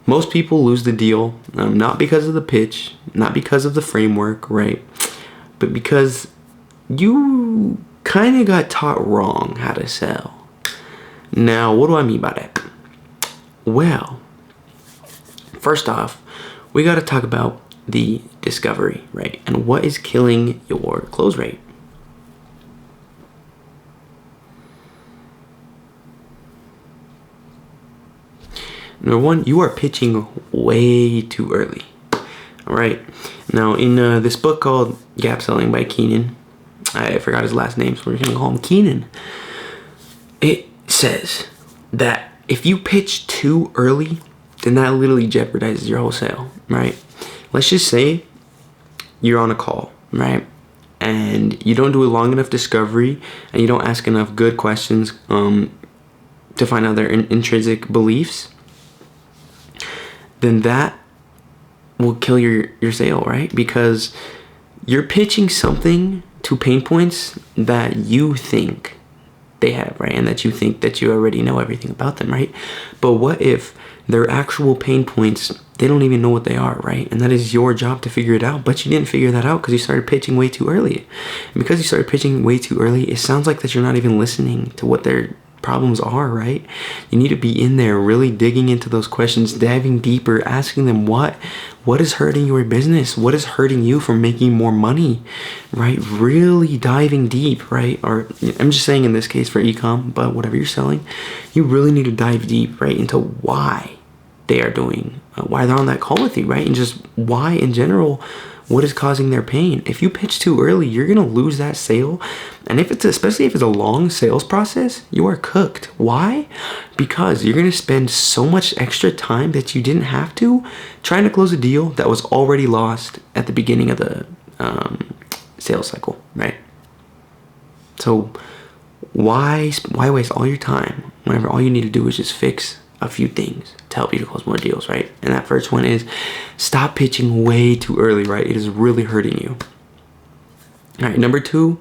Most people lose the deal, not because of the pitch, not because of the framework, right? But because you kind of got taught wrong how to sell. Now, what do I mean by that? Well, first off, we got to talk about the discovery, right? And what is killing your close rate? Number one, you are pitching way too early. All right. Now, in this book called Gap Selling by Keenan, I forgot his last name, so we're going to call him Keenan. It says that if you pitch too early, then that literally jeopardizes your whole sale, right? Let's just say you're on a call, right? And you don't do a long enough discovery, and you don't ask enough good questions to find out their intrinsic beliefs. Then that will kill your sale, right? Because you're pitching something to pain points that you think they have, right? And that you think that you already know everything about them, right? But what if their actual pain points, they don't even know what they are, right? And that is your job to figure it out. But you didn't figure that out because you started pitching way too early. And because you started pitching way too early, it sounds like that you're not even listening to what their problems are, right? You need to be in there really digging into those questions, diving deeper, asking them what is hurting your business, what is hurting you from making more money, right? Really diving deep, right? Or I'm just saying in this case for e-com, but whatever you're selling, you really need to dive deep, right, into why they are doing, why they're on that call with you, right? And just why in general, what is causing their pain. If you pitch too early, you're gonna lose that sale. And especially if it's a long sales process, you are cooked. Why? Because you're gonna spend so much extra time that you didn't have to trying to close a deal that was already lost at the beginning of the sales cycle, right? So why waste all your time whenever all you need to do is just fix a few things to help you to close more deals, right? And that first one is stop pitching way too early, right? It is really hurting you. All right, number two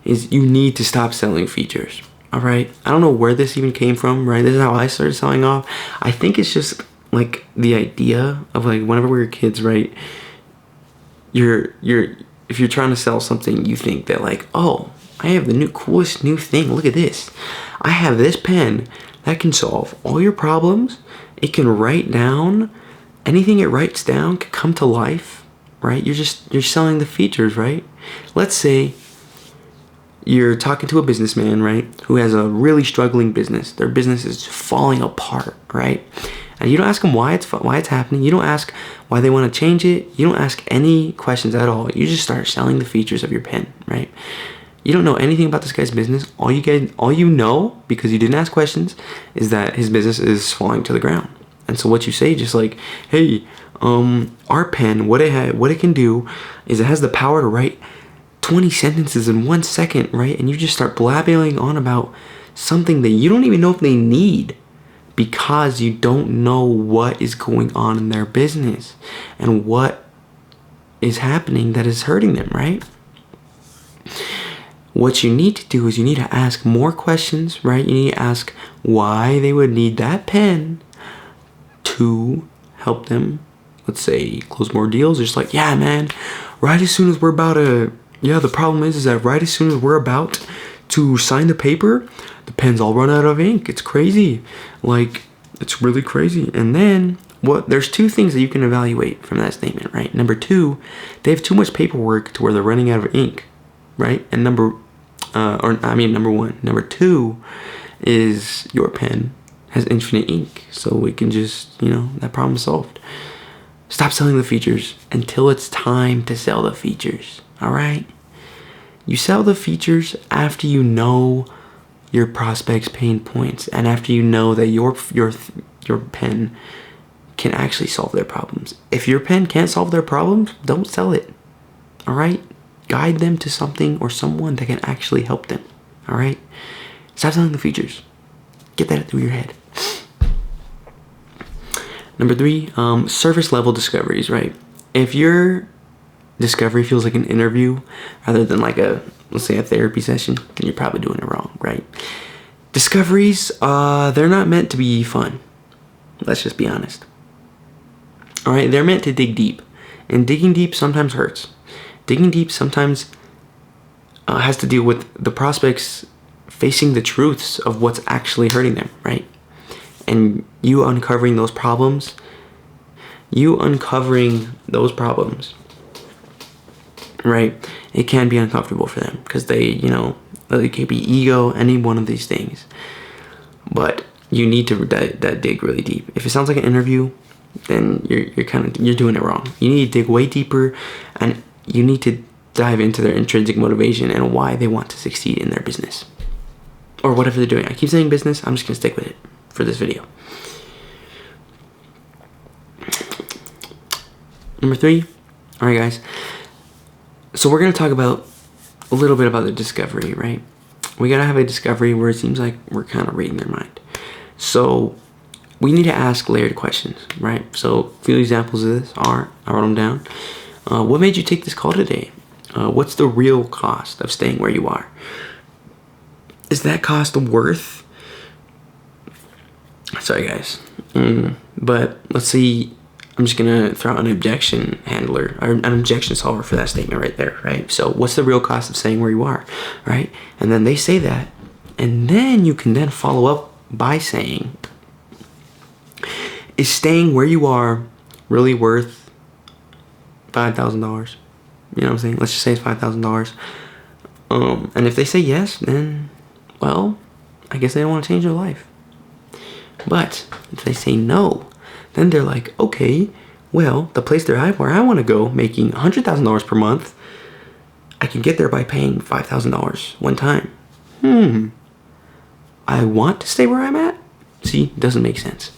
is you need to stop selling features. All right, I don't know where this even came from, right? This is how I started selling off. I think it's just like the idea of like whenever we were kids, right? If you're trying to sell something, you think that like, oh, I have the coolest new thing. Look at this. I have this pen that can solve all your problems. It can write down anything it writes down can come to life, right? You're selling the features, right? Let's say you're talking to a businessman, right, who has a really struggling business. Their business is falling apart, right? And you don't ask them why it's happening. You don't ask why they want to change it. You don't ask any questions at all. You just start selling the features of your pen, right? You don't know anything about this guy's business. All you know, because you didn't ask questions, is that his business is falling to the ground. And so what you say, just like, hey, our pen, what it can do is it has the power to write 20 sentences in 1 second, right? And you just start blabbering on about something that you don't even know if they need because you don't know what is going on in their business and what is happening that is hurting them, right? What you need to do is you need to ask more questions, right? You need to ask why they would need that pen to help them, let's say, close more deals. Just like, yeah, man, right as soon as we're about to, the problem is that right as soon as we're about to sign the paper, the pen's all run out of ink. It's crazy. Like, it's really crazy. And then, there's two things that you can evaluate from that statement, right? Number two, they have too much paperwork to where they're running out of ink, right? And number one. Number two is your pen has infinite ink, so we can just, that problem solved. Stop selling the features until it's time to sell the features, all right? You sell the features after you know your prospect's pain points and after you know that your pen can actually solve their problems. If your pen can't solve their problems, don't sell it, all right? Guide them to something or someone that can actually help them, all right? Stop selling the features. Get that through your head. Number three, service level discoveries, right? If your discovery feels like an interview rather than like let's say a therapy session, then you're probably doing it wrong, right? Discoveries, they're not meant to be fun. Let's just be honest. All right, they're meant to dig deep, and digging deep sometimes hurts. Digging deep sometimes has to do with the prospects facing the truths of what's actually hurting them, right? And you uncovering those problems, right? It can be uncomfortable for them because they, it could be ego, any one of these things. But you need to dig really deep. If it sounds like an interview, then you're doing it wrong. You need to dig way deeper, and you need to dive into their intrinsic motivation and why they want to succeed in their business or whatever they're doing. I keep saying business. I'm just gonna stick with it for this video. Number 3. All right, guys. So we're gonna talk about a little bit about the discovery, right? We gotta have a discovery where it seems like we're kind of reading their mind. So we need to ask layered questions, right? So a few examples of this are, I wrote them down. What made you take this call today? What's the real cost of staying where you are? Is that cost worth? Sorry, guys. But let's see. I'm just gonna throw out an objection handler or an objection solver for that statement right there, right? So what's the real cost of staying where you are, right? And then they say that, and then you can then follow up by saying, is staying where you are really worth $5,000? You know what I'm saying? Let's just say it's $5,000. And if they say yes, then, well, I guess they don't want to change their life. But if they say no, then they're like, okay, well, the place where I want to go, making $100,000 per month, I can get there by paying $5,000 one time. I want to stay where I'm at? See, doesn't make sense.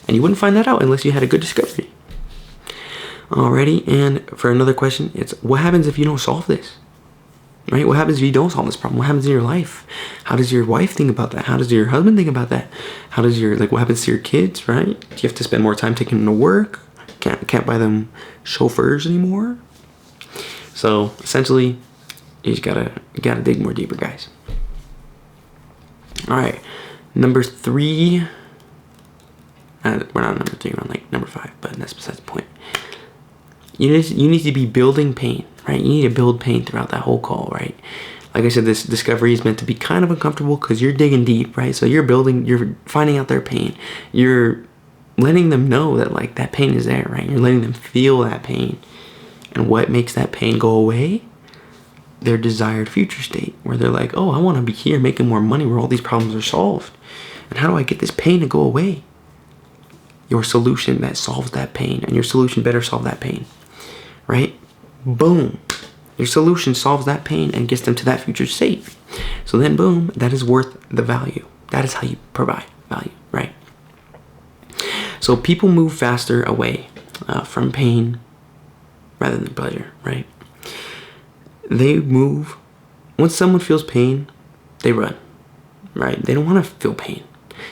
And you wouldn't find that out unless you had a good discovery. Alrighty, and for another question, it's what happens if you don't solve this? Right? What happens if you don't solve this problem? What happens in your life? How does your wife think about that? How does your husband think about that? How does what happens to your kids, right? Do you have to spend more time taking them to work? Can't buy them chauffeurs anymore? So essentially, you just gotta dig more deeper, guys. Alright, number 3. We're not number 3, we're on number 5, but that's besides the point. You need to be building pain, right? You need to build pain throughout that whole call, right? Like I said, this discovery is meant to be kind of uncomfortable because you're digging deep, right? So you're finding out their pain. You're letting them know that that pain is there, right? You're letting them feel that pain. And what makes that pain go away? Their desired future state, where they're like, oh, I want to be here making more money where all these problems are solved. And how do I get this pain to go away? Your solution that solves that pain, and your solution better solve that pain, right? Boom. Your solution solves that pain and gets them to that future state. So then, boom, that is worth the value. That is how you provide value, right? So people move faster away from pain rather than pleasure, right? They move. Once someone feels pain, they run, right? They don't want to feel pain.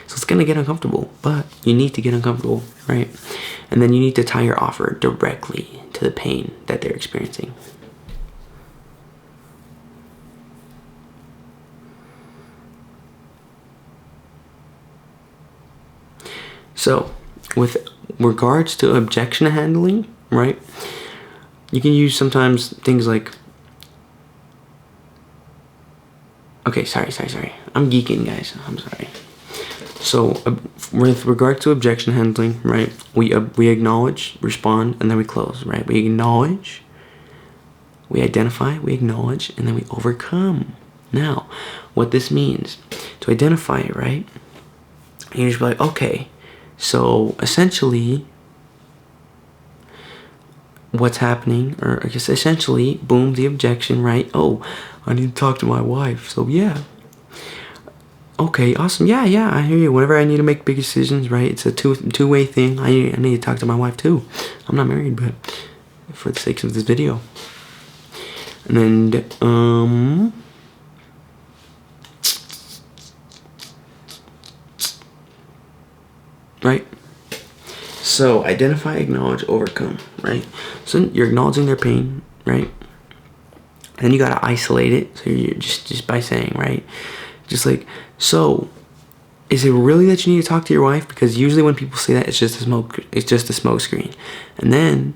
So it's going to get uncomfortable, but you need to get uncomfortable, right? And then you need to tie your offer directly to the pain that they're experiencing. So with regards to objection handling, right? You can use sometimes things like, okay, sorry. I'm geeking, guys. I'm sorry. So with regard to objection handling, right, we acknowledge, respond, and then we close, right? We acknowledge, we identify, we acknowledge, and then we overcome. Now, what this means, to identify, right, you just be like, okay, so essentially what's happening, or I guess essentially, boom, the objection, right? Oh, I need to talk to my wife, so yeah. Okay, awesome. Yeah, I hear you. Whenever I need to make big decisions, right? It's a two-way thing. I need to talk to my wife too. I'm not married, but for the sake of this video. And then, right? So identify, acknowledge, overcome, right? So you're acknowledging their pain, right? And then you gotta isolate it. So you're just by saying, right? Just like, so is it really that you need to talk to your wife? Because usually when people say that, it's just a smoke screen. And then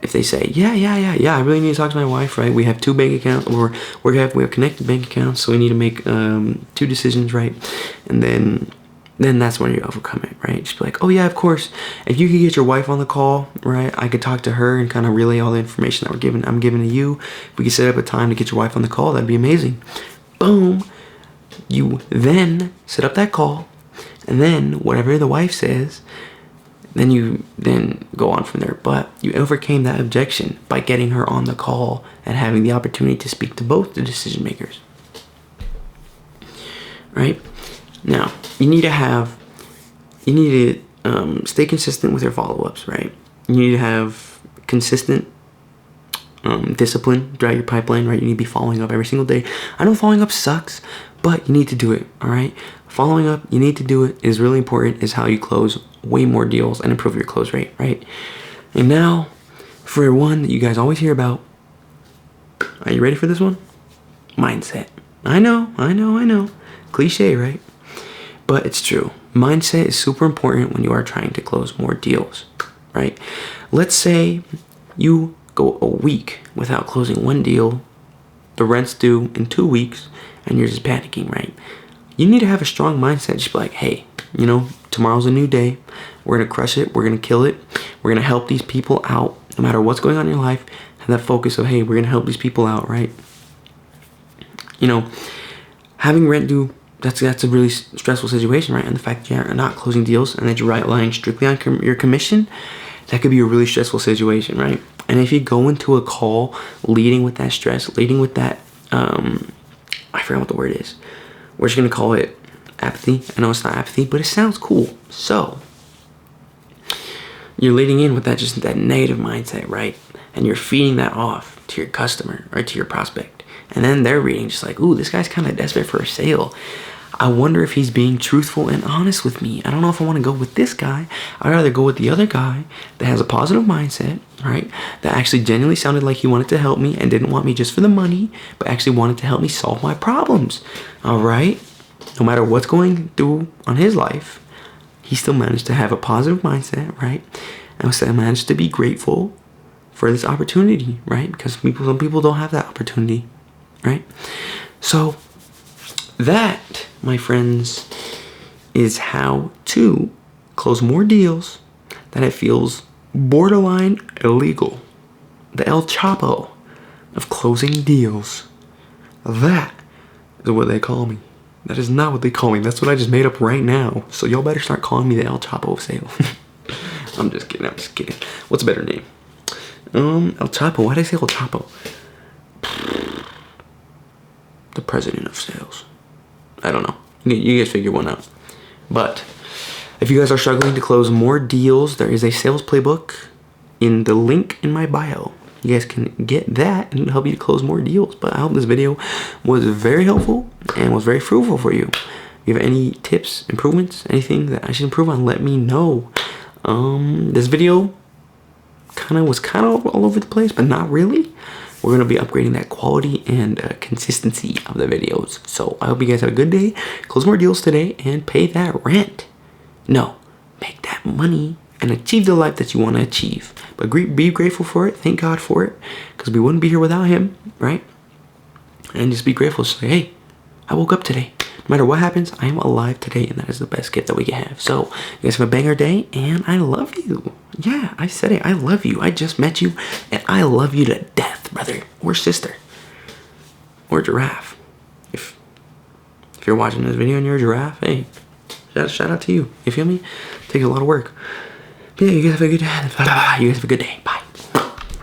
if they say, yeah, I really need to talk to my wife, right? We have 2 bank accounts, or we have connected bank accounts, so we need to make 2 decisions, right? And then that's when you overcome it, right? Just be like, oh yeah, of course. If you could get your wife on the call, right? I could talk to her and kind of relay all the information that I'm giving to you. If we could set up a time to get your wife on the call, that'd be amazing. Boom. You then set up that call, and then whatever the wife says, then you go on from there. But you overcame that objection by getting her on the call and having the opportunity to speak to both the decision makers. Right? Now, you need to stay consistent with your follow-ups, right? You need to have consistent discipline throughout your pipeline, right? You need to be following up every single day. I know following up sucks, but you need to do it, all right? Following up, you need to do it. It is really important. Is how you close way more deals and improve your close rate, right? And now, for one that you guys always hear about, are you ready for this one? Mindset. I know. Cliche, right? But it's true. Mindset is super important when you are trying to close more deals, right? Let's say you go a week without closing one deal, the rent's due in 2 weeks, and you're just panicking, right? You need to have a strong mindset. Just be like, hey, tomorrow's a new day. We're going to crush it. We're going to kill it. We're going to help these people out. No matter what's going on in your life, have that focus of, hey, we're going to help these people out, right? Having rent due, that's a really stressful situation, right? And the fact that you're not closing deals and that you're relying strictly on your commission, that could be a really stressful situation, right? And if you go into a call leading with that stress, leading with that, I forgot what the word is. We're just going to call it apathy. I know it's not apathy, but it sounds cool. So you're leading in with that negative mindset, right? And you're feeding that off to your customer or to your prospect. And then they're reading just like, ooh, this guy's kind of desperate for a sale. I wonder if he's being truthful and honest with me. I don't know if I want to go with this guy. I'd rather go with the other guy that has a positive mindset, right? That actually genuinely sounded like he wanted to help me and didn't want me just for the money, but actually wanted to help me solve my problems, all right? No matter what's going through on his life, he still managed to have a positive mindset, right? And still managed to be grateful for this opportunity, right? Because some people don't have that opportunity, right? So that, my friends, is how to close more deals that it feels borderline illegal. The El Chapo of closing deals. That is what they call me. That is not what they call me. That's what I just made up right now. So y'all better start calling me the El Chapo of sales. I'm just kidding. What's a better name? El Chapo. Why did I say El Chapo? The president of sales. I don't know. You guys figure one out. But if you guys are struggling to close more deals, there is a sales playbook in the link in my bio. You guys can get that and it'll help you to close more deals. But I hope this video was very helpful and was very fruitful for you. If you have any tips, improvements, anything that I should improve on, let me know. This video was kind of all over the place, but not really. We're going to be upgrading that quality and consistency of the videos. So I hope you guys have a good day. Close more deals today and pay that rent. No, make that money and achieve the life that you want to achieve. But be grateful for it. Thank God for it. Because we wouldn't be here without him, right? And just be grateful. Just say, hey, I woke up today. No matter what happens, I am alive today. And that is the best gift that we can have. So you guys have a banger day. And I love you. Yeah, I said it. I love you. I just met you. And I love you to death, brother or sister. Or giraffe. If you're watching this video and you're a giraffe, hey, shout out to you. You feel me? Takes a lot of work. But yeah, you guys have a good day. You guys have a good day. Bye.